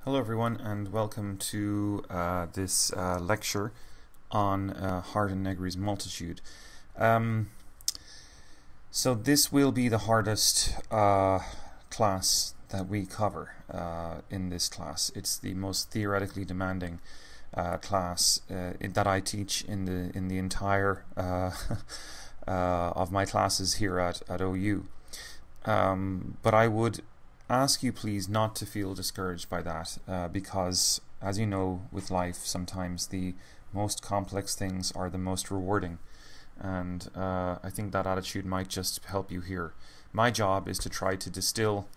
Hello everyone, and welcome to this lecture on Hart and Negri's multitude. So this will be the hardest class that we cover in this class. It's the most theoretically demanding class that I teach in the entire of my classes here at OU. But I would ask you please not to feel discouraged by that, because as you know, with life sometimes the most complex things are the most rewarding, and I think that attitude might just help you here. My job is to try to distill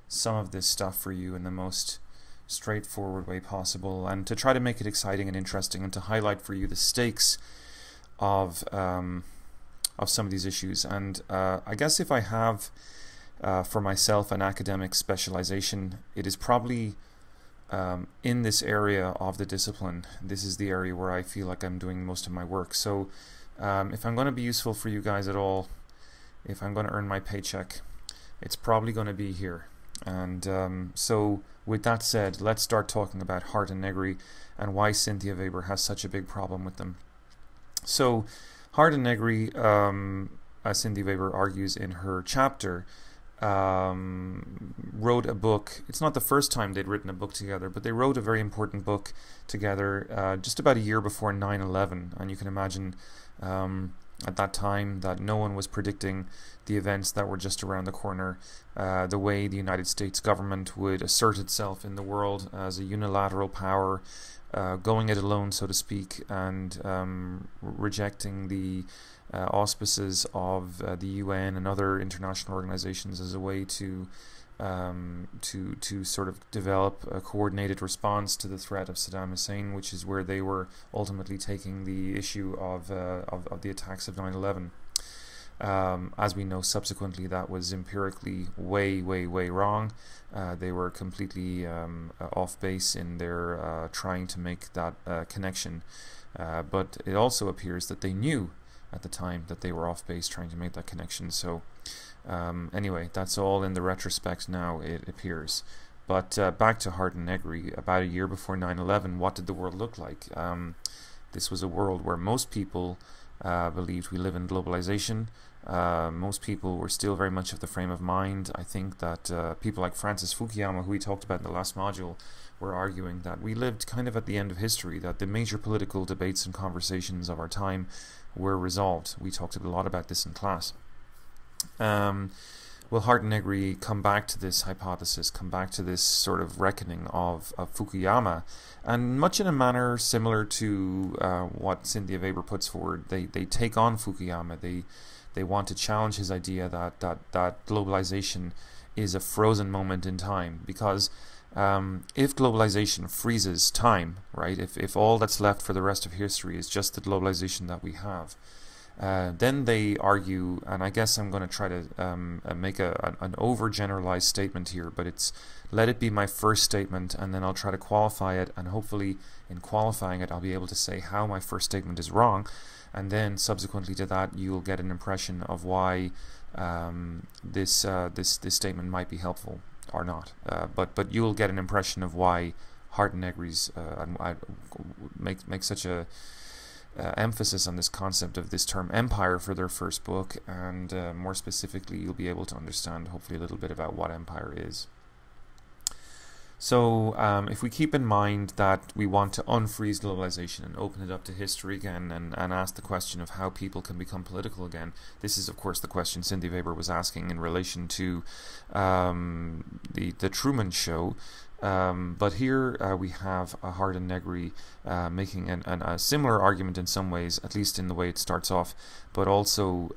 some of this stuff for you in the most straightforward way possible, and to try to make it exciting and interesting, and to highlight for you the stakes of some of these issues. And I guess if I have for myself an academic specialization, it is probably in this area of the discipline. This is the area where I feel like I'm doing most of my work. So if I'm going to be useful for you guys at all, if I'm going to earn my paycheck, it's probably going to be here. And so with that said, let's start talking about Hart and Negri and why Cynthia Weber has such a big problem with them. So Hart and Negri, as Cynthia Weber argues in her chapter, wrote a book. It's not the first time they'd written a book together, but they wrote a very important book together just about a year before 9/11, and you can imagine at that time that no one was predicting the events that were just around the corner, the way the United States government would assert itself in the world as a unilateral power, going it alone, so to speak, and rejecting the auspices of the UN and other international organizations as a way to sort of develop a coordinated response to the threat of Saddam Hussein, which is where they were ultimately taking the issue of the attacks of 9/11. As we know, subsequently, that was empirically way wrong. They were completely off base in their trying to make that connection. But it also appears that they knew at the time that they were off base trying to make that connection. So anyway, that's all in the retrospect now, it appears. But back to Hart and Negri, about a year before 9/11, what did the world look like? This was a world where most people believed we live in globalization. Most people were still very much of the frame of mind. I think that people like Francis Fukuyama, who we talked about in the last module, were arguing that we lived kind of at the end of history, that the major political debates and conversations of our time were resolved. We talked a lot about this in class. Well, Hart and Negri come back to this hypothesis, come back to this sort of reckoning of Fukuyama, and much in a manner similar to what Cynthia Weber puts forward. They take on Fukuyama. They want to challenge his idea that globalization is a frozen moment in time, because if globalization freezes time, right, if all that's left for the rest of history is just the globalization that we have, then they argue, and I guess I'm going to try to make an overgeneralized statement here, but let it be my first statement, and then I'll try to qualify it, and hopefully in qualifying it I'll be able to say how my first statement is wrong, and then subsequently to that you'll get an impression of why this statement might be helpful or not. But you'll get an impression of why Hart and Negri's make such a emphasis on this concept of this term empire for their first book, and more specifically you'll be able to understand hopefully a little bit about what empire is. So if we keep in mind that we want to unfreeze globalization and open it up to history again, and ask the question of how people can become political again, this is of course the question Cynthia Weber was asking in relation to the Truman Show. But here we have Hart and Negri making a similar argument in some ways, at least in the way it starts off, but also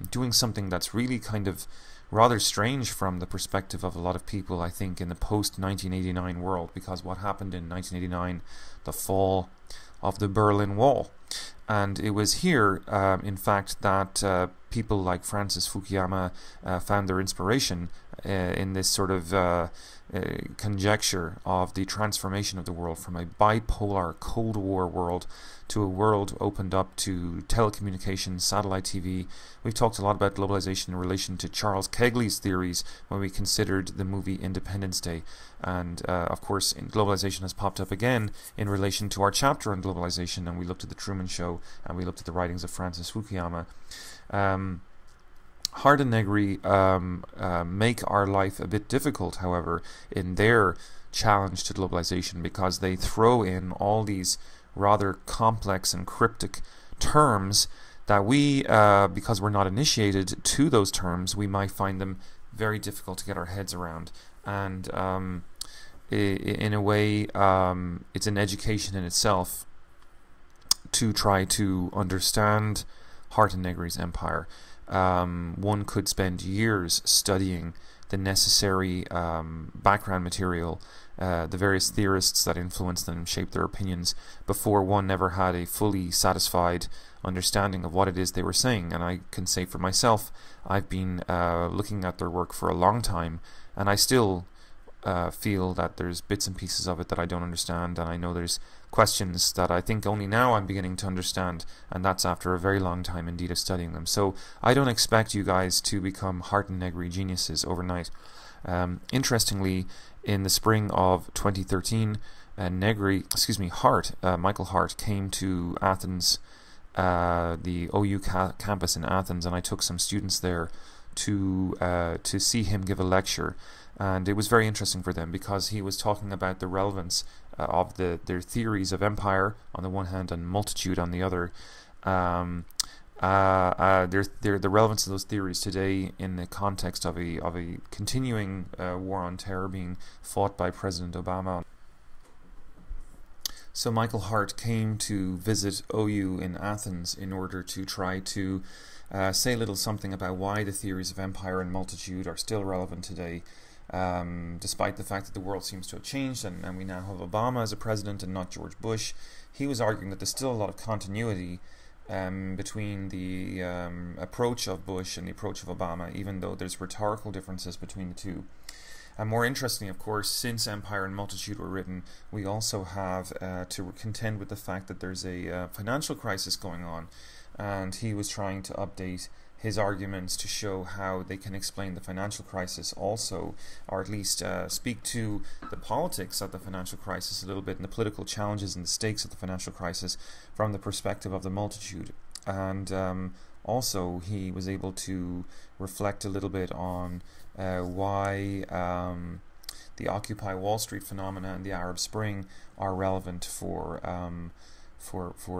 doing something that's really kind of rather strange from the perspective of a lot of people, I think, in the post-1989 world, because what happened in 1989, the fall of the Berlin Wall. And it was here, in fact, that people like Francis Fukuyama found their inspiration in this sort of conjecture of the transformation of the world from a bipolar Cold War world to a world opened up to telecommunications, satellite TV. We've talked a lot about globalization in relation to Charles Kegley's theories when we considered the movie Independence Day. And of course, globalization has popped up again in relation to our chapter on globalization, and we looked at the Truman Show and we looked at the writings of Francis Fukuyama. Hart and Negri make our life a bit difficult, however, in their challenge to globalization, because they throw in all these rather complex and cryptic terms that we, because we're not initiated to those terms, we might find them very difficult to get our heads around. And in a way, it's an education in itself to try to understand Hart and Negri's empire. One could spend years studying the necessary background material, the various theorists that influenced them and shaped their opinions, before one never had a fully satisfied understanding of what it is they were saying. And I can say for myself, I've been looking at their work for a long time, and I still feel that there's bits and pieces of it that I don't understand, and I know there's questions that I think only now I'm beginning to understand, and that's after a very long time indeed of studying them. So I don't expect you guys to become Hart and Negri geniuses overnight. Interestingly, in the spring of 2013, Michael Hart came to Athens, the OU campus in Athens, and I took some students there to see him give a lecture. And it was very interesting for them because he was talking about the relevance of their theories of empire on the one hand and multitude on the other. The relevance of those theories today in the context of a continuing war on terror being fought by President Obama. So Michael Hart came to visit OU in Athens in order to try to say a little something about why the theories of empire and multitude are still relevant today. Despite the fact that the world seems to have changed and we now have Obama as a president and not George Bush, he was arguing that there's still a lot of continuity between the approach of Bush and the approach of Obama, even though there's rhetorical differences between the two. And more interestingly, of course, since Empire and Multitude were written, we also have to contend with the fact that there's a financial crisis going on, and he was trying to update his arguments to show how they can explain the financial crisis also, or at least speak to the politics of the financial crisis a little bit and the political challenges and the stakes of the financial crisis from the perspective of the multitude. And also he was able to reflect a little bit on why the Occupy Wall Street phenomena and the Arab Spring are relevant for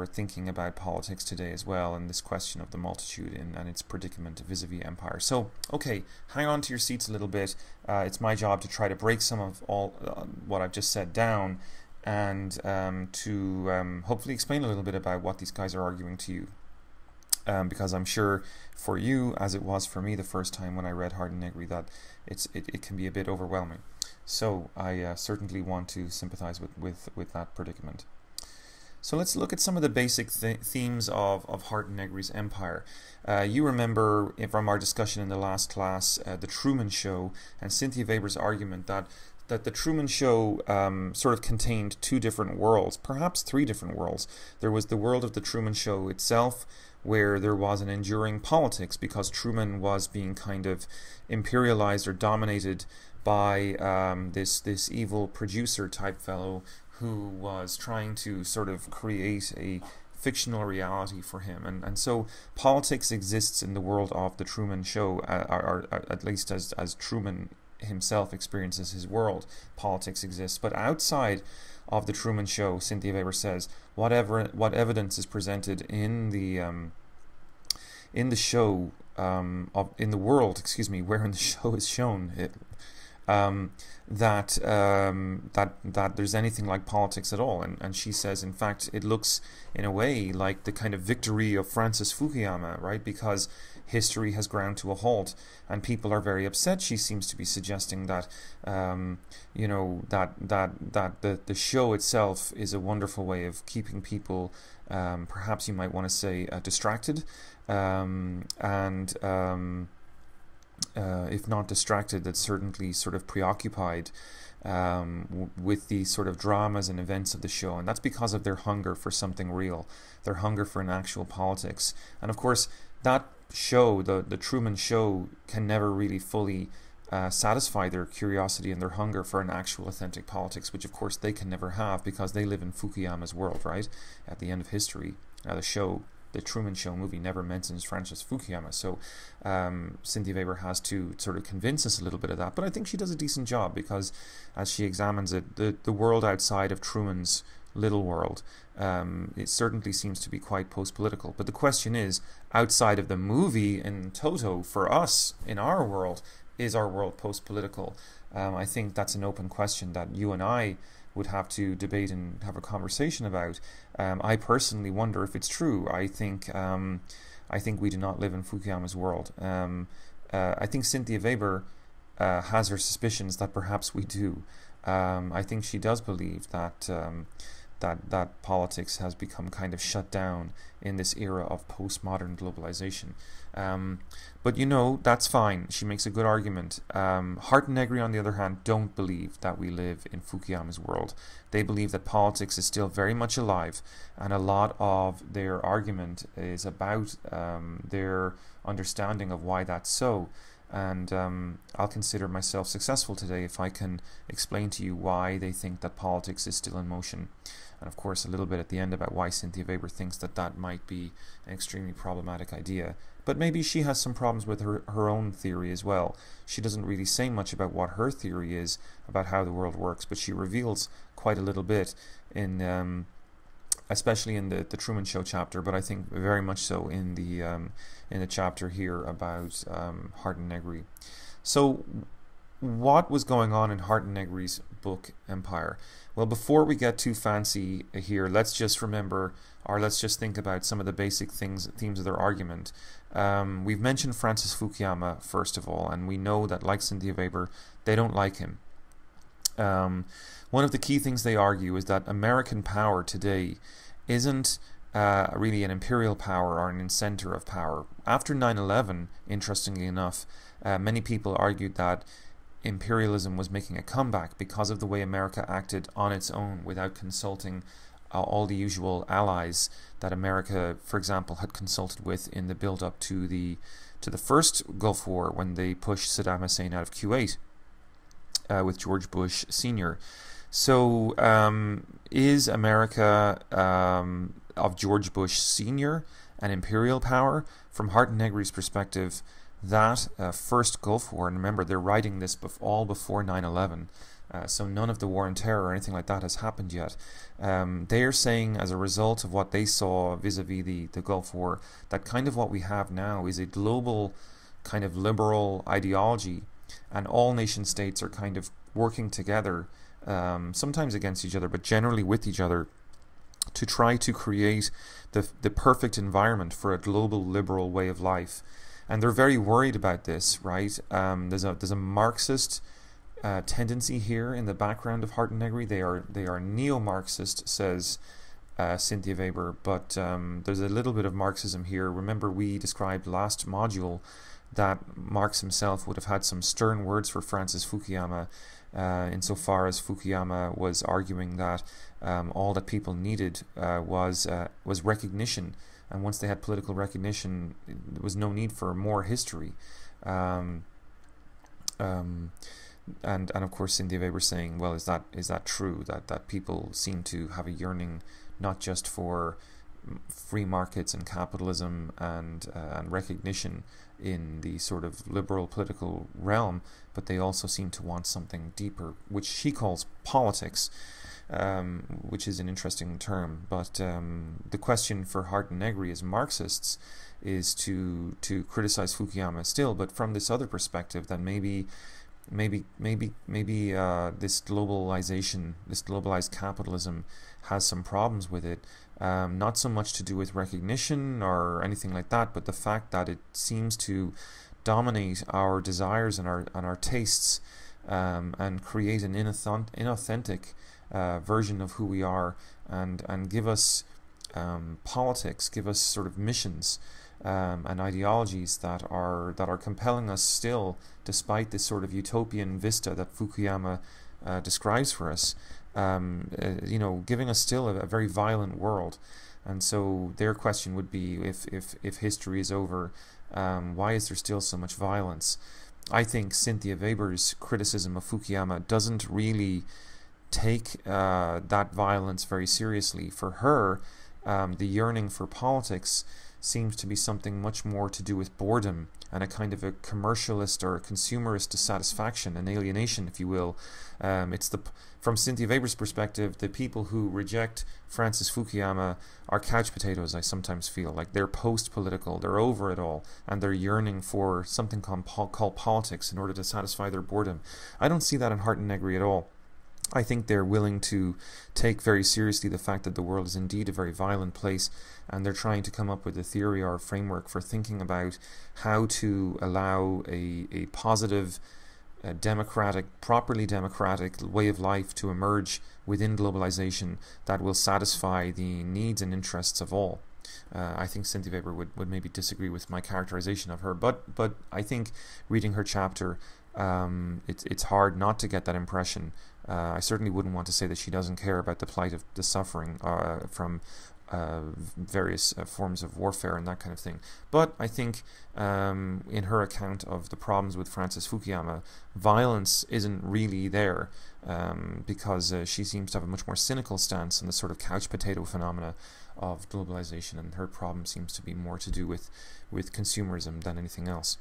thinking about politics today as well, and this question of the multitude and its predicament vis-a-vis empire. So, okay, hang on to your seats a little bit. It's my job to try to break some of all what I've just said down, and to hopefully explain a little bit about what these guys are arguing to you. Because I'm sure for you, as it was for me the first time when I read Hart and Negri, that it can be a bit overwhelming. So I certainly want to sympathize with that predicament. So let's look at some of the basic themes of Hart and Negri's empire. You remember from our discussion in the last class, the Truman Show, and Cynthia Weber's argument that the Truman Show sort of contained two different worlds, perhaps three different worlds. There was the world of the Truman Show itself, where there was an enduring politics because Truman was being kind of imperialized or dominated by this evil producer type fellow who was trying to sort of create a fictional reality for him. And so politics exists in the world of the Truman Show, or at least as Truman himself experiences his world, politics exists. But outside of the Truman Show, Cynthia Weber says, what evidence is presented in the show, in the world, wherein the show is shown, that there's anything like politics at all. And she says, in fact, it looks in a way like the kind of victory of Francis Fukuyama, right? Because history has ground to a halt, and people are very upset. She seems to be suggesting that, you know, that the show itself is a wonderful way of keeping people, perhaps you might want to say, distracted, if not distracted, that's certainly sort of preoccupied with the sort of dramas and events of the show. And that's because of their hunger for something real, their hunger for an actual politics. And of course, that show, the Truman Show, can never really fully satisfy their curiosity and their hunger for an actual authentic politics, which of course they can never have because they live in Fukuyama's world, right? At the end of history, the Truman Show movie never mentions Francis Fukuyama, so Cynthia Weber has to sort of convince us a little bit of that. But I think she does a decent job because, as she examines it, the world outside of Truman's little world, it certainly seems to be quite post-political. But the question is, outside of the movie in toto, for us, in our world, is our world post-political? I think that's an open question that you and I would have to debate and have a conversation about. I personally wonder if it's true. I think we do not live in Fukuyama's world. I think Cynthia Weber has her suspicions that perhaps we do. I think she does believe that that politics has become kind of shut down in this era of postmodern globalization. But you know, that's fine. She makes a good argument. Hart and Negri, on the other hand, don't believe that we live in Fukuyama's world. They believe that politics is still very much alive, and a lot of their argument is about their understanding of why that's so. And I'll consider myself successful today if I can explain to you why they think that politics is still in motion. And of course, a little bit at the end about why Cynthia Weber thinks that that might be an extremely problematic idea. But maybe she has some problems with her own theory as well. She doesn't really say much about what her theory is about how the world works, but she reveals quite a little bit in, especially in the Truman Show chapter, but I think very much so in the chapter here about Hart and Negri. So, what was going on in Hart and Negri's book Empire? Well, before we get too fancy here, let's just remember, or let's just think about some of the basic themes of their argument. We've mentioned Francis Fukuyama, first of all, and we know that, like Cynthia Weber, they don't like him. One of the key things they argue is that American power today isn't really an imperial power or an incenter of power. After 9/11, interestingly enough, many people argued that imperialism was making a comeback because of the way America acted on its own without consulting all the usual allies that America, for example, had consulted with in the build-up to the first Gulf War when they pushed Saddam Hussein out of Kuwait with George Bush Sr. So is America of George Bush Sr. an imperial power? From Hart and Negri's perspective, that first Gulf War, and remember they're writing this all before 9/11, so none of the war on terror or anything like that has happened yet. They are saying, as a result of what they saw vis-a-vis the Gulf War, that kind of what we have now is a global kind of liberal ideology, and all nation states are kind of working together, sometimes against each other, but generally with each other, to try to create the perfect environment for a global liberal way of life. And they're very worried about this, right? There's a Marxist tendency here in the background of Hart and Negri. They are neo-Marxist, says Cynthia Weber, but there's a little bit of Marxism here. Remember, we described last module that Marx himself would have had some stern words for Francis Fukuyama, insofar as Fukuyama was arguing that all that people needed was recognition. And once they had political recognition, there was no need for more history. And of course, Cynthia Weber saying, well, is that true? That people seem to have a yearning not just for free markets and capitalism and recognition in the sort of liberal political realm, but they also seem to want something deeper, which she calls politics. Which is an interesting term, but the question for Hart and Negri as Marxists is to criticize Fukuyama still, but from this other perspective, that maybe this globalization, this globalized capitalism, has some problems with it. Not so much to do with recognition or anything like that, but the fact that it seems to dominate our desires and our tastes, and create an inauthentic version of who we are, and give us politics, give us sort of missions and ideologies that are compelling us still, despite this sort of utopian vista that Fukuyama describes for us. Giving us still a very violent world. And so their question would be, if history is over, why is there still so much violence? I think Cynthia Weber's criticism of Fukuyama doesn't really take that violence very seriously. For her, the yearning for politics seems to be something much more to do with boredom and a kind of a commercialist or a consumerist dissatisfaction, an alienation, if you will. From Cynthia Weber's perspective, the people who reject Francis Fukuyama are couch potatoes, I sometimes feel. Like, they're post-political, they're over it all, and they're yearning for something called politics in order to satisfy their boredom. I don't see that in Hart and Negri at all. I think they're willing to take very seriously the fact that the world is indeed a very violent place, and they're trying to come up with a theory or a framework for thinking about how to allow a positive, properly democratic way of life to emerge within globalization that will satisfy the needs and interests of all. I think Cynthia Weber would maybe disagree with my characterization of her, but I think reading her chapter, it's hard not to get that impression. I certainly wouldn't want to say that she doesn't care about the plight of the suffering from various forms of warfare and that kind of thing. But I think in her account of the problems with Francis Fukuyama, violence isn't really there, because she seems to have a much more cynical stance on the sort of couch potato phenomena of globalization, and her problem seems to be more to do with consumerism than anything else.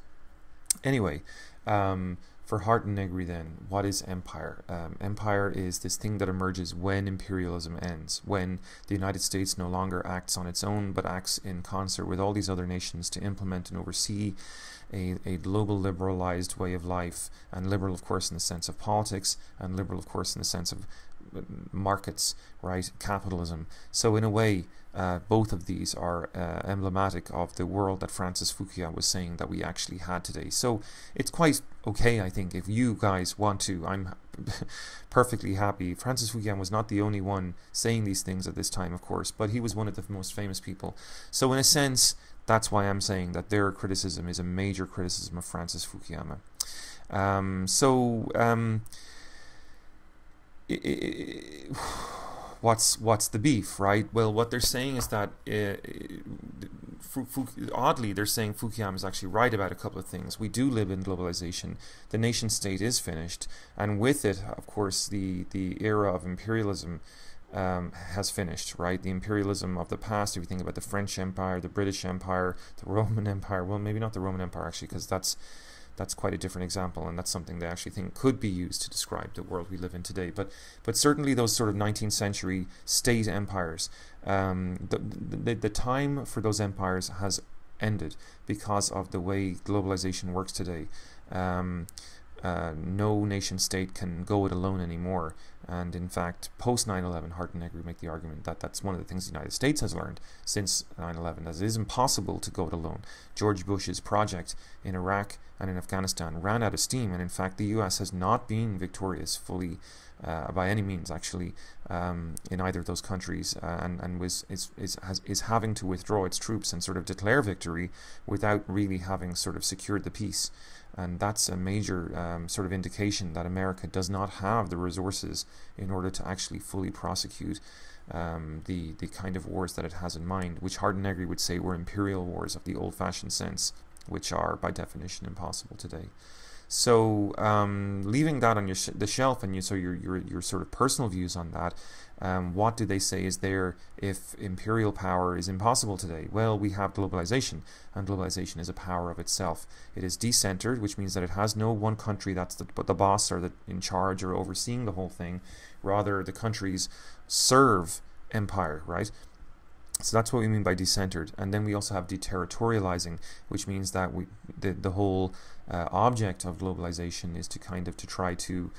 Anyway, for Hart and Negri then, what is empire? Empire is this thing that emerges when imperialism ends, when the United States no longer acts on its own, but acts in concert with all these other nations to implement and oversee a global liberalized way of life, and liberal, of course, in the sense of politics, and liberal, of course, in the sense of markets, right? Capitalism. So in a way, both of these are emblematic of the world that Francis Fukuyama was saying that we actually had today. So it's quite okay, I think, if you guys want to. I'm perfectly happy. Francis Fukuyama was not the only one saying these things at this time, of course, but he was one of the most famous people. So in a sense, that's why I'm saying that their criticism is a major criticism of Francis Fukuyama. What's the beef, right? Well, what they're saying is that oddly, they're saying Fukuyama is actually right about a couple of things. We do live in globalization. The nation state is finished, and with it, of course, the era of imperialism has finished, right? The imperialism of the past, if you think about the French Empire, the British Empire, the Roman Empire, well, maybe not the Roman Empire, actually, because that's quite a different example, and that's something they actually think could be used to describe the world we live in today. But certainly those sort of 19th century state empires, the time for those empires has ended because of the way globalization works today. No nation state can go it alone anymore. And in fact, post 9/11, Hart and Negri make the argument that that's one of the things the United States has learned since 9/11, that it is impossible to go it alone. George Bush's project in Iraq and in Afghanistan ran out of steam, and in fact, the U.S. has not been victorious fully by any means, actually, in either of those countries, and is having to withdraw its troops and sort of declare victory without really having sort of secured the peace. And that's a major sort of indication that America does not have the resources in order to actually fully prosecute the kind of wars that it has in mind, which Hart and Negri would say were imperial wars of the old-fashioned sense, which are by definition impossible today. So leaving that on the shelf, and your sort of personal views on that, what do they say is there if imperial power is impossible today? Well, we have globalization, and globalization is a power of itself. It is decentered, which means that it has no one country that's the boss or in charge or overseeing the whole thing. Rather, the countries serve empire, right? So that's what we mean by decentered. And then we also have deterritorializing, which means that the whole object of globalization is to kind of to try to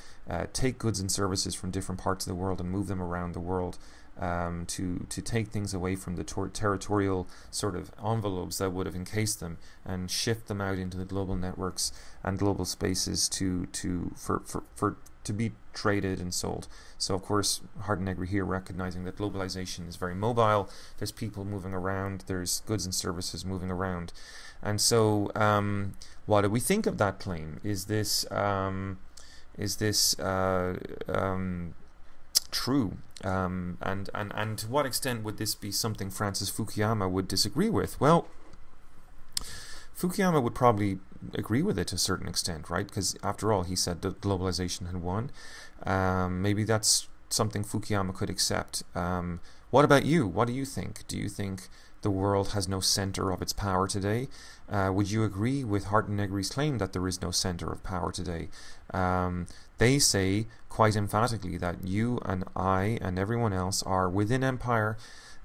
take goods and services from different parts of the world and move them around the world, to take things away from the territorial sort of envelopes that would have encased them and shift them out into the global networks and global spaces to be traded and sold. So of course Hartenegger here recognizing that globalization is very mobile, there's people moving around, there's goods and services moving around. And so what do we think of that claim? Is this true? And to what extent would this be something Francis Fukuyama would disagree with? Well, Fukuyama would probably agree with it to a certain extent, right? Because after all, he said that globalization had won. Maybe that's something Fukuyama could accept. What about you? What do you think? Do you think the world has no center of its power today? Would you agree with Hartenegger's claim that there is no center of power today? They say quite emphatically that you and I and everyone else are within empire,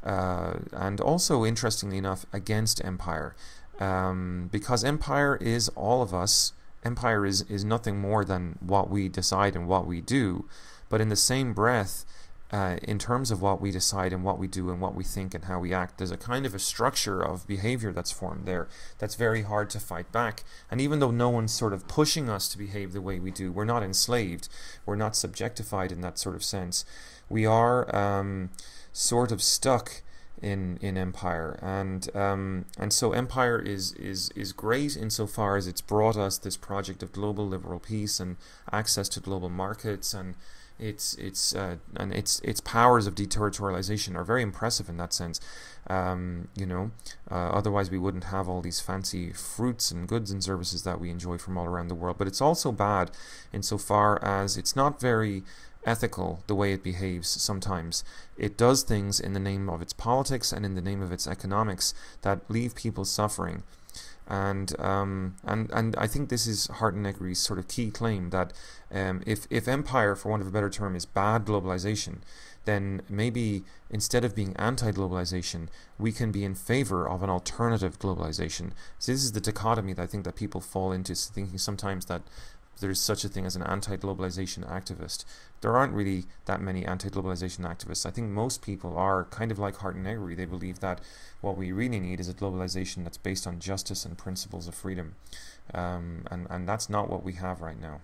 and also, interestingly enough, against empire. Because empire is all of us. Empire is nothing more than what we decide and what we do. But in the same breath, in terms of what we decide and what we do and what we think and how we act, there's a kind of a structure of behavior that's formed there that's very hard to fight back. And even though no one's sort of pushing us to behave the way we do, we're not enslaved, we're not subjectified in that sort of sense. We are sort of stuck in empire, and so empire is great insofar as it's brought us this project of global liberal peace and access to global markets, and its powers of deterritorialization are very impressive in that sense. Otherwise we wouldn't have all these fancy fruits and goods and services that we enjoy from all around the world. But it's also bad insofar as it's not very ethical the way it behaves sometimes. It does things in the name of its politics and in the name of its economics that leave people suffering. And I think this is Hartenegger's sort of key claim, that if empire, for want of a better term, is bad globalization, then maybe instead of being anti-globalization, we can be in favor of an alternative globalization. So this is the dichotomy that I think that people fall into, thinking sometimes that there's such a thing as an anti-globalization activist. There aren't really that many anti-globalization activists. I think most people are kind of like Hartenegger. They believe that what we really need is a globalization that's based on justice and principles of freedom. And that's not what we have right now.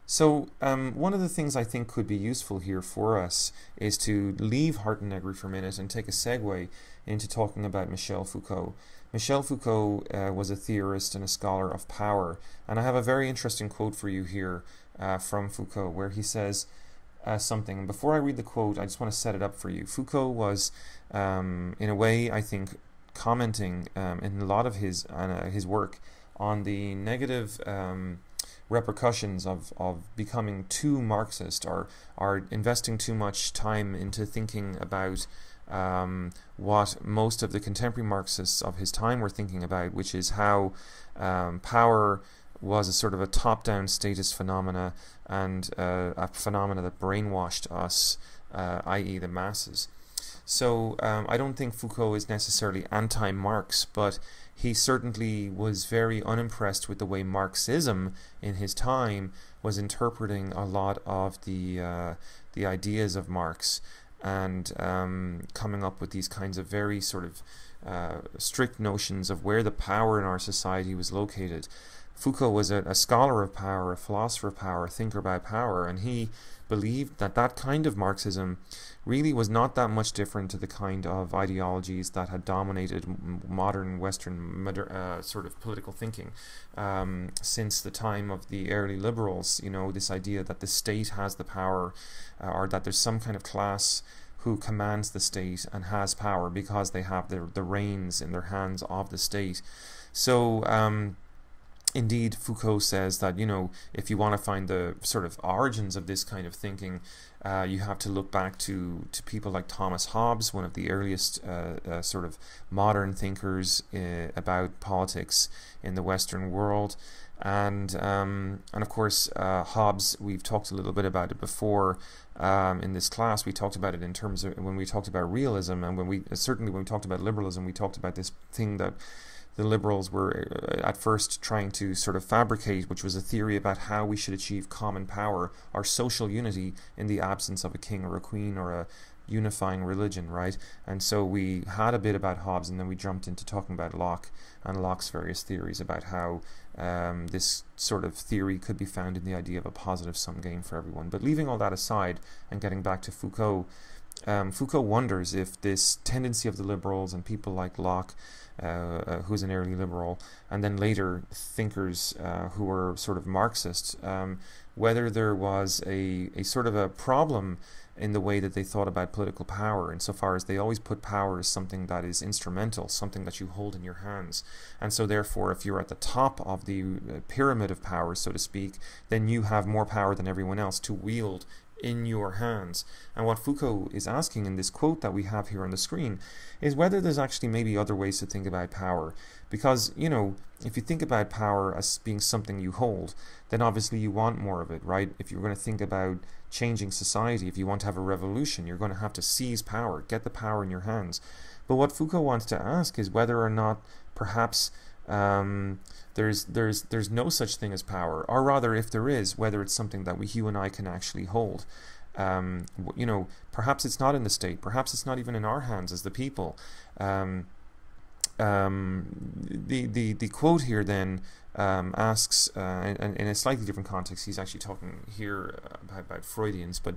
So one of the things I think could be useful here for us is to leave Hartenegger for a minute and take a segue into talking about Michel Foucault. Michel Foucault was a theorist and a scholar of power, and I have a very interesting quote for you here from Foucault, where he says something. Before I read the quote, I just want to set it up for you. Foucault was, in a way, I think, commenting in a lot of his work on the negative repercussions of becoming too Marxist, or investing too much time into thinking about what most of the contemporary Marxists of his time were thinking about, which is how power was a sort of a top-down status phenomena, and a phenomena that brainwashed us, i.e. the masses. So I don't think Foucault is necessarily anti-Marx, but he certainly was very unimpressed with the way Marxism in his time was interpreting a lot of the ideas of Marx, and coming up with these kinds of very sort of strict notions of where the power in our society was located. Foucault was a scholar of power, a philosopher of power, a thinker about power, and he believed that that kind of Marxism really was not that much different to the kind of ideologies that had dominated modern Western sort of political thinking since the time of the early liberals. You know, this idea that the state has the power, or that there's some kind of class who commands the state and has power because they have the reins in their hands of the state. So indeed, Foucault says that, you know, if you want to find the sort of origins of this kind of thinking, you have to look back to people like Thomas Hobbes, one of the earliest sort of modern thinkers about politics in the Western world. And of course, Hobbes, we've talked a little bit about it before in this class. We talked about it in terms of when we talked about realism, and when we talked about liberalism, we talked about this thing that the liberals were at first trying to sort of fabricate, which was a theory about how we should achieve common power or social unity in the absence of a king or a queen or a unifying religion, right? And so we had a bit about Hobbes, and then we jumped into talking about Locke and Locke's various theories about how this sort of theory could be found in the idea of a positive sum game for everyone. But leaving all that aside and getting back to Foucault, Foucault wonders if this tendency of the liberals and people like Locke, who's an early liberal, and then later thinkers who were sort of Marxists, whether there was a sort of a problem in the way that they thought about political power, insofar as they always put power as something that is instrumental, something that you hold in your hands. And so therefore, if you're at the top of the pyramid of power, so to speak, then you have more power than everyone else to wield in your hands. And what Foucault is asking in this quote that we have here on the screen is whether there's actually maybe other ways to think about power. Because, you know, if you think about power as being something you hold, then obviously you want more of it, right? If you're going to think about changing society, if you want to have a revolution, you're going to have to seize power, get the power in your hands. But what Foucault wants to ask is whether or not perhaps there's no such thing as power, or rather, if there is, whether it's something that you and I can actually hold. You know, perhaps it's not in the state, perhaps it's not even in our hands as the people. The quote here then asks, and in a slightly different context, he's actually talking here about Freudians, but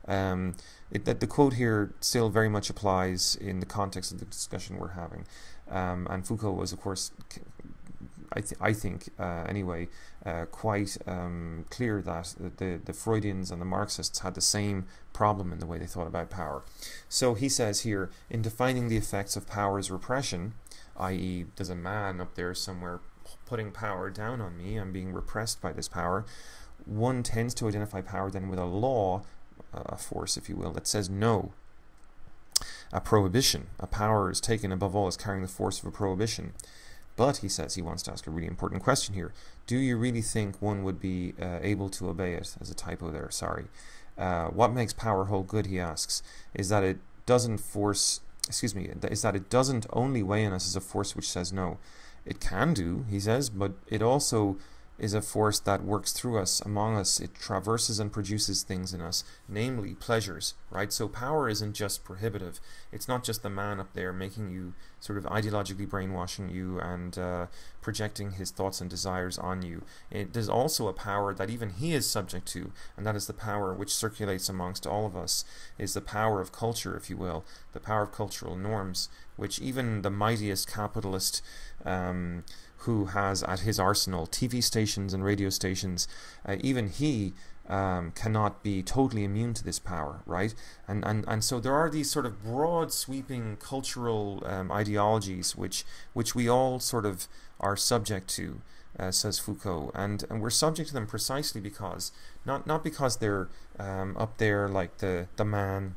the quote here still very much applies in the context of the discussion we're having. And Foucault was, of course, I think anyway, quite clear that the Freudians and the Marxists had the same problem in the way they thought about power. So he says here, in defining the effects of power as repression, i.e. there's a man up there somewhere putting power down on me, I'm being repressed by this power, one tends to identify power then with a law, a force if you will, that says no. A prohibition, a power is taken above all as carrying the force of a prohibition. But, he says, he wants to ask a really important question here. Do you really think one would be able to obey it? There's a typo there, sorry. What makes power hold good, he asks, is that it doesn't is that it doesn't only weigh on us as a force which says no. It can do, he says, but it also is a force that works through us, among us. It traverses and produces things in us, namely pleasures, right? So power isn't just prohibitive. It's not just the man up there making you, sort of ideologically brainwashing you and projecting his thoughts and desires on you. There's also a power that even he is subject to, and that is the power which circulates amongst all of us, is the power of culture, if you will, the power of cultural norms, which even the mightiest capitalist who has at his arsenal TV stations and radio stations, even he cannot be totally immune to this power, right? And so there are these sort of broad sweeping cultural ideologies which we all sort of are subject to, says Foucault, and we're subject to them precisely because not because they're up there like the man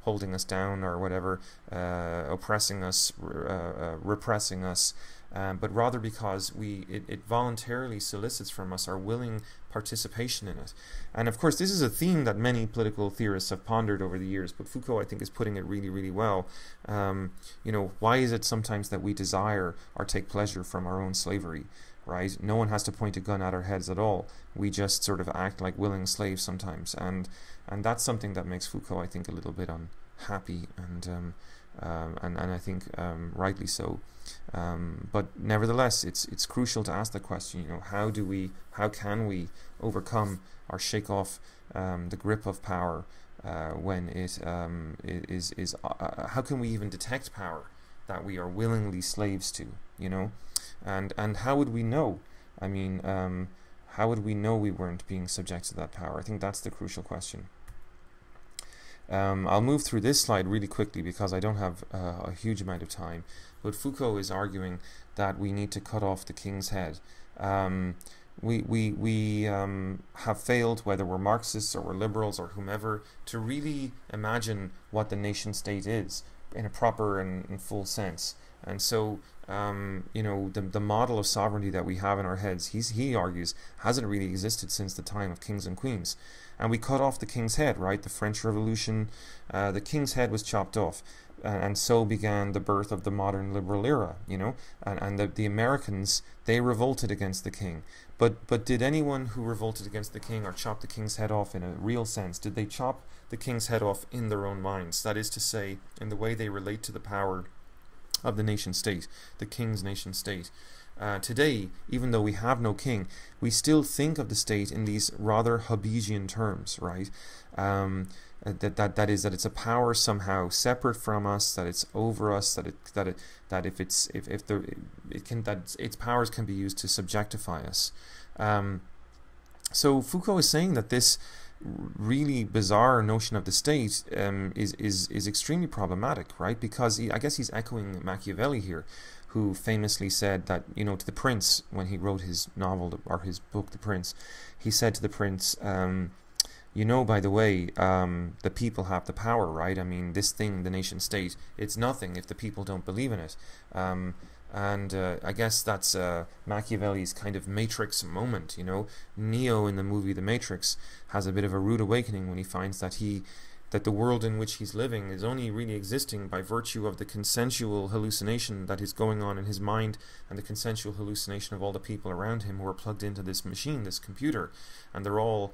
holding us down or whatever, oppressing us, repressing us, but rather because it voluntarily solicits from us our willing participation in it. And of course this is a theme that many political theorists have pondered over the years, but Foucault, I think, is putting it really, really well. You know, why is it sometimes that we desire or take pleasure from our own slavery, right? No one has to point a gun at our heads at all. We just sort of act like willing slaves sometimes, and that's something that makes Foucault, I think, a little bit unhappy, and I think rightly so. But nevertheless, it's crucial to ask the question, you know, how can we overcome or shake off the grip of power when it is how can we even detect power that we are willingly slaves to, you know? And how would we know? I mean, how would we know we weren't being subject to that power? I think that's the crucial question. I'll move through this slide really quickly because I don't have a huge amount of time. But Foucault is arguing that we need to cut off the king's head. We have failed, whether we're Marxists or we're liberals or whomever, to really imagine what the nation state is in a proper and full sense. And so, the model of sovereignty that we have in our heads, he argues, hasn't really existed since the time of kings and queens. And we cut off the king's head, right? The French Revolution, the king's head was chopped off. And so began the birth of the modern liberal era, and the Americans, they revolted against the king. But did anyone who revolted against the king or chopped the king's head off in a real sense, did they chop the king's head off in their own minds? That is to say, in the way they relate to the power of the nation state, the king's nation state. Today, even though we have no king, we still think of the state in these rather Hobbesian terms, right? That is that it's a power somehow separate from us, that it's over us, that its powers can be used to subjectify us. So Foucault is saying that this really bizarre notion of the state is extremely problematic, right? Because I guess he's echoing Machiavelli here, who famously said that, to the prince, when he wrote his novel or his book, The Prince, he said to the prince, by the way, the people have the power, right? I mean, this thing, the nation state, it's nothing if the people don't believe in it. I guess that's Machiavelli's kind of Matrix moment, Neo in the movie The Matrix has a bit of a rude awakening when he finds that the world in which he's living is only really existing by virtue of the consensual hallucination that is going on in his mind, and the consensual hallucination of all the people around him who are plugged into this machine, this computer, and they're all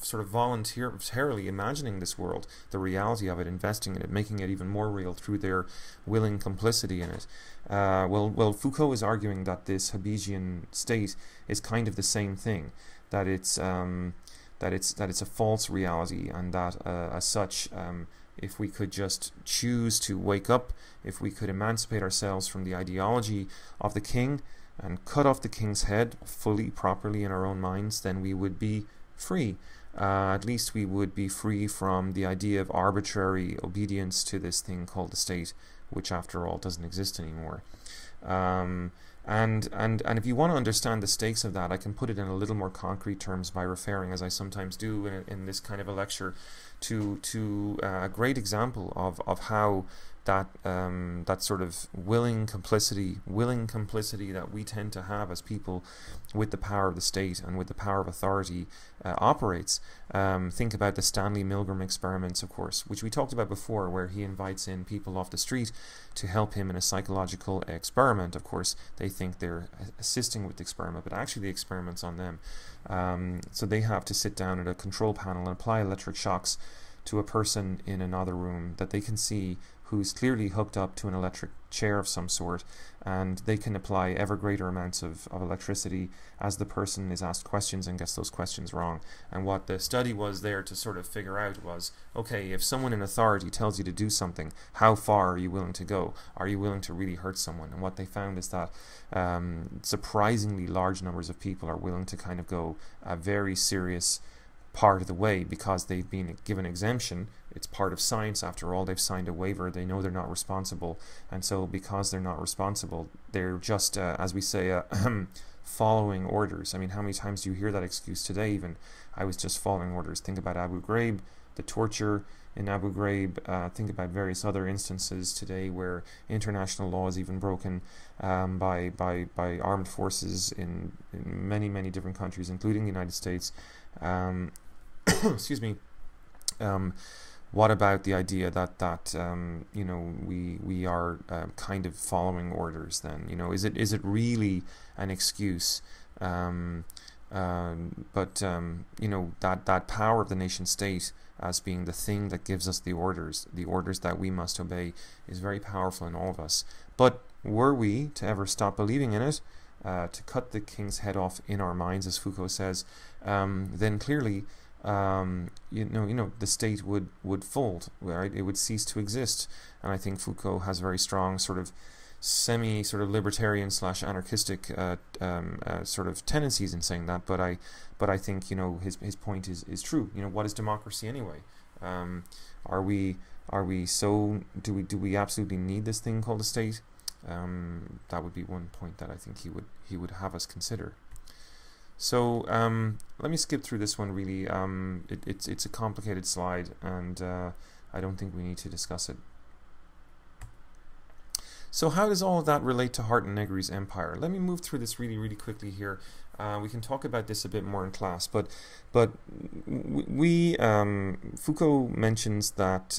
sort of voluntarily imagining this world, the reality of it, investing in it, making it even more real through their willing complicity in it. Well, Foucault is arguing that this Hobbesian state is kind of the same thing, that it's a false reality, and that as such, if we could just choose to wake up, if we could emancipate ourselves from the ideology of the king and cut off the king's head fully, properly in our own minds, then we would be free. At least we would be free from the idea of arbitrary obedience to this thing called the state, which after all doesn't exist anymore. And if you want to understand the stakes of that, I can put it in a little more concrete terms by referring, as I sometimes do in this kind of a lecture, to a great example of how that sort of willing complicity that we tend to have as people with the power of the state and with the power of authority operates. Think about the Stanley Milgram experiments, of course, which we talked about before, where he invites in people off the street to help him in a psychological experiment. Of course, they think they're assisting with the experiment, but actually the experiment's on them. So they have to sit down at a control panel and apply electric shocks to a person in another room that they can see, who's clearly hooked up to an electric chair of some sort, and they can apply ever greater amounts of electricity as the person is asked questions and gets those questions wrong. And what the study was there to sort of figure out was, okay, if someone in authority tells you to do something, how far are you willing to go? Are you willing to really hurt someone? And what they found is that surprisingly large numbers of people are willing to kind of go a very serious part of the way, because they've been given exemption. It's part of science after all. They've signed a waiver. They know they're not responsible, and so because they're not responsible, they're just as we say following orders. I mean, how many times do you hear that excuse today? Even I was just following orders. Think about Abu Ghraib, the torture in Abu Ghraib. Think about various other instances today where international law is even broken by armed forces in many different countries, including the United States. Excuse me. What about the idea that we are kind of following orders? Then is it really an excuse? That power of the nation state as being the thing that gives us the orders that we must obey, is very powerful in all of us. But were we to ever stop believing in it, to cut the king's head off in our minds, as Foucault says, then clearly, the state would fold, right? It would cease to exist. And I think Foucault has very strong sort of libertarian / anarchistic sort of tendencies in saying that. But I think his point is true. What is democracy anyway? Do we absolutely need this thing called a state? That would be one point that I think he would have us consider. So let me skip through this one. Really, it's a complicated slide, and I don't think we need to discuss it. So how does all of that relate to Hardt and Negri's empire? Let me move through this really, really quickly here. We can talk about this a bit more in class, but Foucault mentions that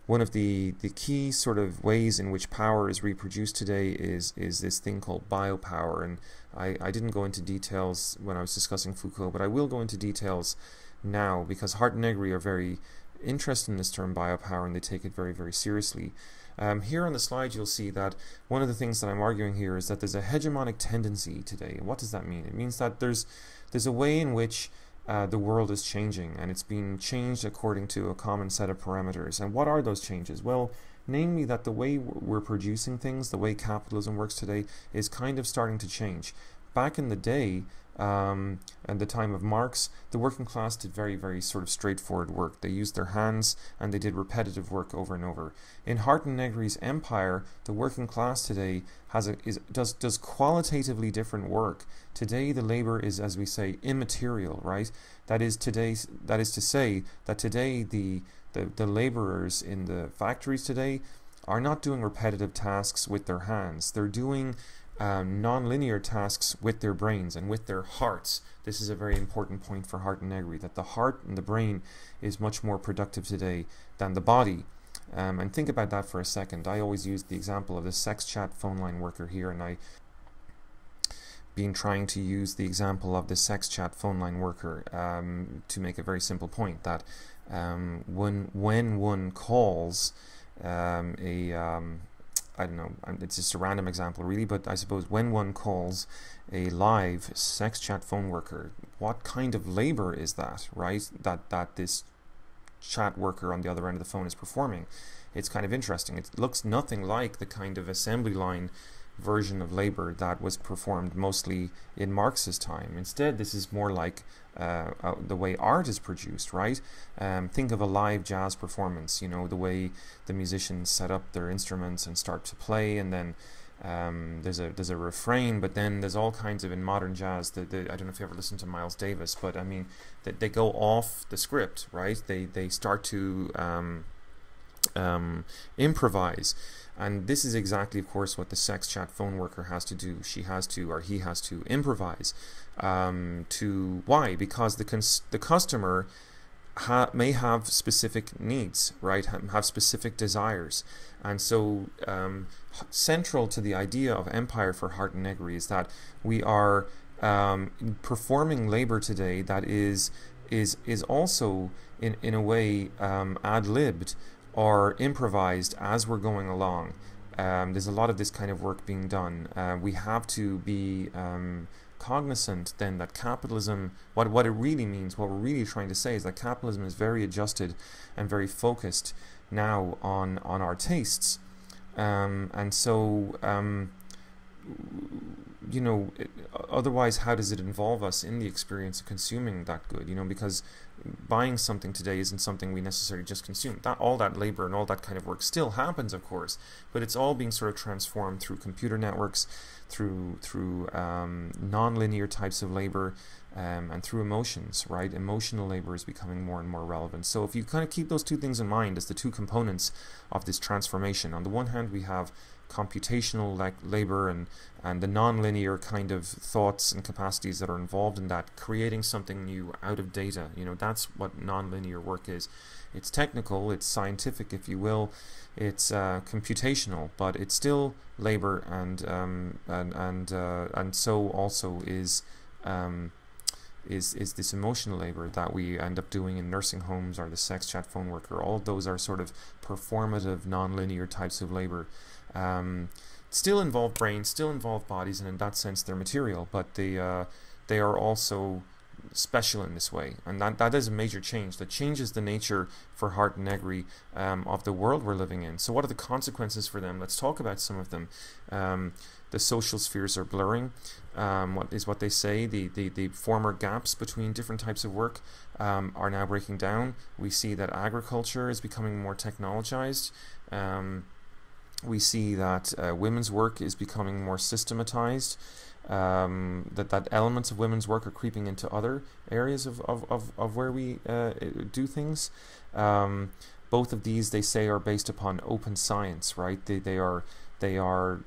one of the key sort of ways in which power is reproduced today is this thing called biopower. And I didn't go into details when I was discussing Foucault, but I will go into details now, because Hardt and Negri are very interested in this term biopower, and they take it very, very seriously. Here on the slide you'll see that one of the things that I'm arguing here is that there's a hegemonic tendency today. What does that mean? It means that there's a way in which the world is changing, and it's being changed according to a common set of parameters. And what are those changes? Well, namely that the way we're producing things, the way capitalism works today, is kind of starting to change. Back in the day, at the time of Marx, the working class did very, very sort of straightforward work. They used their hands and they did repetitive work over and over. In Hardt and Negri's empire, the working class today does qualitatively different work. Today, the labor is, as we say, immaterial, right? That is to say that today the laborers in the factories today are not doing repetitive tasks with their hands. They're doing non-linear tasks with their brains and with their hearts. This is a very important point for Hardt and Negri, that the heart and the brain is much more productive today than the body. And think about that for a second. I always use the example of the sex chat phone line worker here, and I've been trying to use the example of the sex chat phone line worker to make a very simple point, that when one calls I don't know, it's just a random example really, but I suppose when one calls a live sex chat phone worker, what kind of labor is that, right? That this chat worker on the other end of the phone is performing. It's kind of interesting. It looks nothing like the kind of assembly line version of labor that was performed mostly in Marx's time. Instead, this is more like the way art is produced, right? Think of a live jazz performance, you know, the way the musicians set up their instruments and start to play, and then there's a refrain, but then there's all kinds of, in modern jazz, I don't know if you ever listened to Miles Davis, but I mean, they go off the script, right? They start to improvise. And this is exactly, of course, what the sex chat phone worker has to do. She has to, or he has to, improvise. Why? Because the customer may have specific needs, right? Have specific desires. And so central to the idea of empire for Hardt and Negri is that we are performing labor today that is also in a way ad-libbed or improvised as we're going along. There's a lot of this kind of work being done. We have to be cognizant then that capitalism, what it really means, what we're really trying to say is that capitalism is very adjusted and very focused now on our tastes. And so, you know, otherwise how does it involve us in the experience of consuming that good? You know, because buying something today isn't something we necessarily just consume. All that labor and all that kind of work still happens, of course, but it's all being sort of transformed through computer networks, through non-linear types of labor, and through emotions, right? Emotional labor is becoming more and more relevant. So if you kind of keep those two things in mind as the two components of this transformation, on the one hand we have computational labor and the non-linear kind of thoughts and capacities that are involved in that, creating something new out of data. You know, that's what non-linear work is. It's technical, it's scientific, if you will, it's computational, but it's still labor, and so also is this emotional labor that we end up doing in nursing homes or the sex chat phone worker. All of those are sort of performative, non-linear types of labor. Still involve brains, still involve bodies, and in that sense they're material, but they are also special in this way, and that is a major change that changes the nature for Hardt and Negri of the world we're living in. So what are the consequences for them? Let's talk about some of them. The social spheres are blurring. What they say, the former gaps between different types of work are now breaking down. We see that agriculture is becoming more technologized. We see that women's work is becoming more systematized. That elements of women's work are creeping into other areas of where we do things. Both of these, they say, are based upon open science, right? They are They are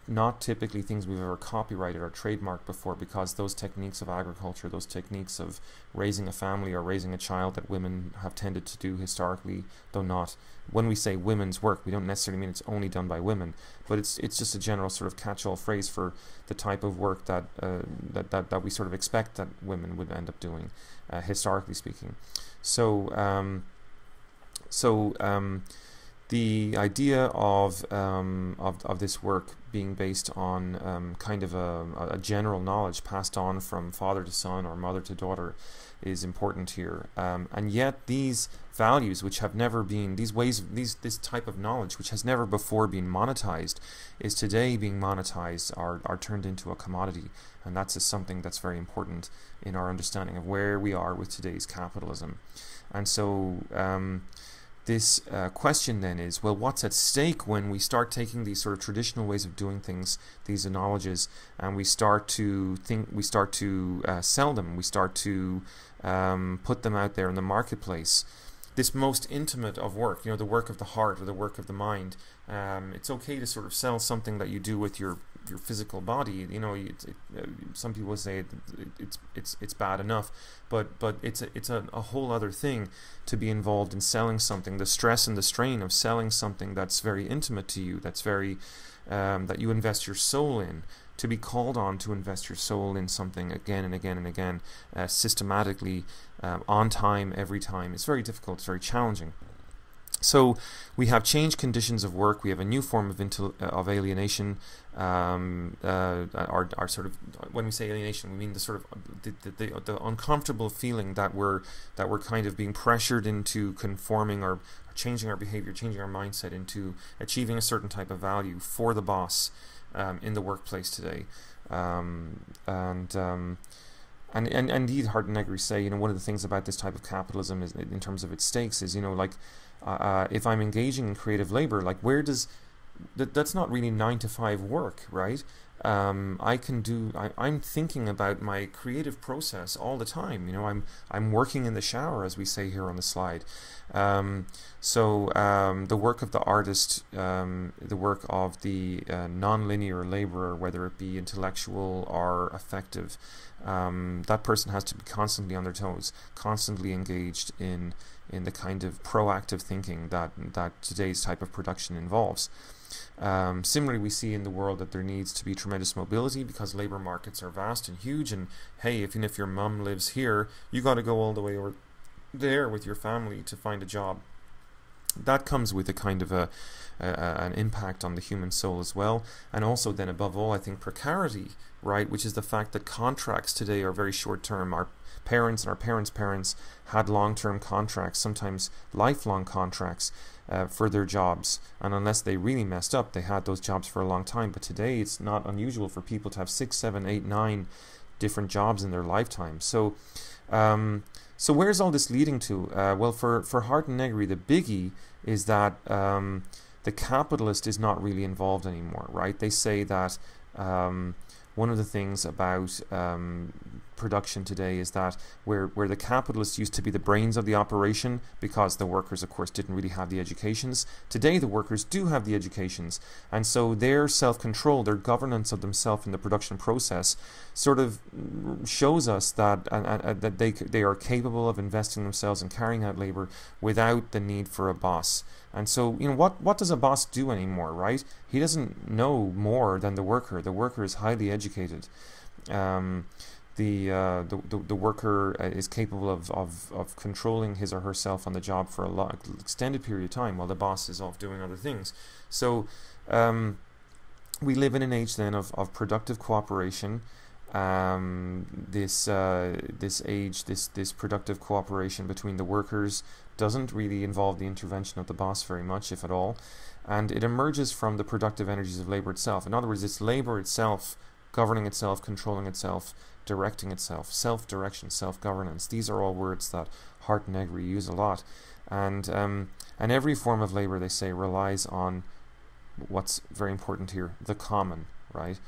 not typically things we've ever copyrighted or trademarked before, because those techniques of agriculture, those techniques of raising a family or raising a child that women have tended to do historically, though not. When we say women's work, we don't necessarily mean it's only done by women, but it's just a general sort of catch-all phrase for the type of work that that we sort of expect that women would end up doing, historically speaking. So the idea of this work being based on kind of a general knowledge passed on from father to son or mother to daughter is important here, and yet these values, which have never been, this type of knowledge, which has never before been monetized, is today being monetized, are turned into a commodity, and that's something that's very important in our understanding of where we are with today's capitalism. And so this question then is, well, what's at stake when we start taking these sort of traditional ways of doing things, these knowledges, and we start to sell them, we start to put them out there in the marketplace. This most intimate of work, the work of the heart or the work of the mind. It's okay to sort of sell something that you do with your physical body. Some people say it's bad enough, but it's a whole other thing to be involved in selling something. The stress and the strain of selling something that's very intimate to you, that's very that you invest your soul in. To be called on to invest your soul in something again and again and again, systematically, on time, every time, it's very difficult, it's very challenging. So we have changed conditions of work. We have a new form of alienation. Our sort of, when we say alienation, we mean the sort of the uncomfortable feeling that we're kind of being pressured into conforming or changing our behavior, changing our mindset into achieving a certain type of value for the boss. In the workplace today, and indeed, Hart and Negri say, one of the things about this type of capitalism is, in terms of its stakes, is if I'm engaging in creative labor, like where does that's not really 9 to 5 work, right? I'm thinking about my creative process all the time. I'm working in the shower, as we say here on the slide. The work of the artist, the work of the non-linear laborer, whether it be intellectual or affective, that person has to be constantly on their toes, constantly engaged in the kind of proactive thinking that today's type of production involves. Similarly, we see in the world that there needs to be tremendous mobility because labor markets are vast and huge, and hey, even if your mum lives here, you got to go all the way over there with your family to find a job. That comes with a kind of an impact on the human soul as well, and also then above all, I think precarity, right, which is the fact that contracts today are very short term. Our parents and our parents' parents had long-term contracts, sometimes lifelong contracts, for their jobs, and unless they really messed up, they had those jobs for a long time. But today it's not unusual for people to have 6, 7, 8, 9 different jobs in their lifetime. So where's all this leading to? Well, for Hart and Negri, the biggie is that the capitalist is not really involved anymore, right? They say that one of the things about production today is that where the capitalists used to be the brains of the operation, because the workers, of course, didn't really have the educations, today the workers do have the educations, and so their self-control, their governance of themselves in the production process sort of shows us that that they are capable of investing themselves and carrying out labor without the need for a boss. And so, what does a boss do anymore, right? He doesn't know more than the worker. The worker is highly educated. The worker is capable of controlling his or herself on the job for a extended period of time, while the boss is off doing other things. So we live in an age then of productive cooperation. This productive cooperation between the workers doesn't really involve the intervention of the boss very much, if at all, and it emerges from the productive energies of labor itself. In other words, it's labor itself governing itself, controlling itself, directing itself, self-direction, self-governance. These are all words that Hart and Negri use a lot, and every form of labor, they say, relies on what's very important here, the common, right?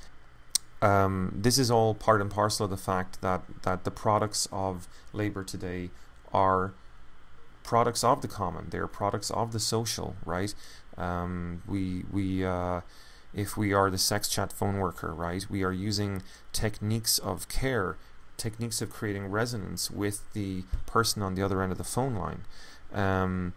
This is all part and parcel of the fact that the products of labor today are products of the common. They are products of the social, right? If we are the sex chat phone worker, right, we are using techniques of care, techniques of creating resonance with the person on the other end of the phone line. And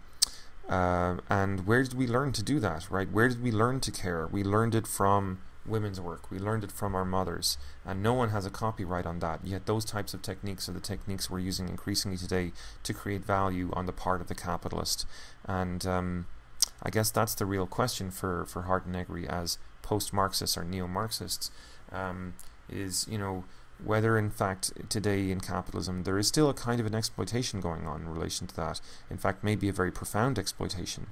where did we learn to do that, right? Where did we learn to care? We learned it from women's work. We learned it from our mothers, and no one has a copyright on that. Yet those types of techniques are the techniques we're using increasingly today to create value on the part of the capitalist. And I guess that's the real question for Hart and Negri as post-Marxists or neo-Marxists, is, you know, whether in fact today in capitalism there is still a kind of an exploitation going on in relation to that. In fact, maybe a very profound exploitation.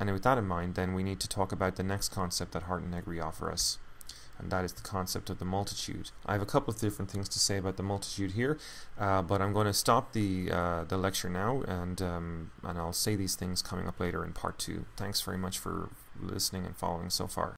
And with that in mind, then we need to talk about the next concept that Hart and Negri offer us, and that is the concept of the multitude. I have a couple of different things to say about the multitude here, but I'm going to stop the lecture now, and I'll say these things coming up later in part 2. Thanks very much for listening and following so far.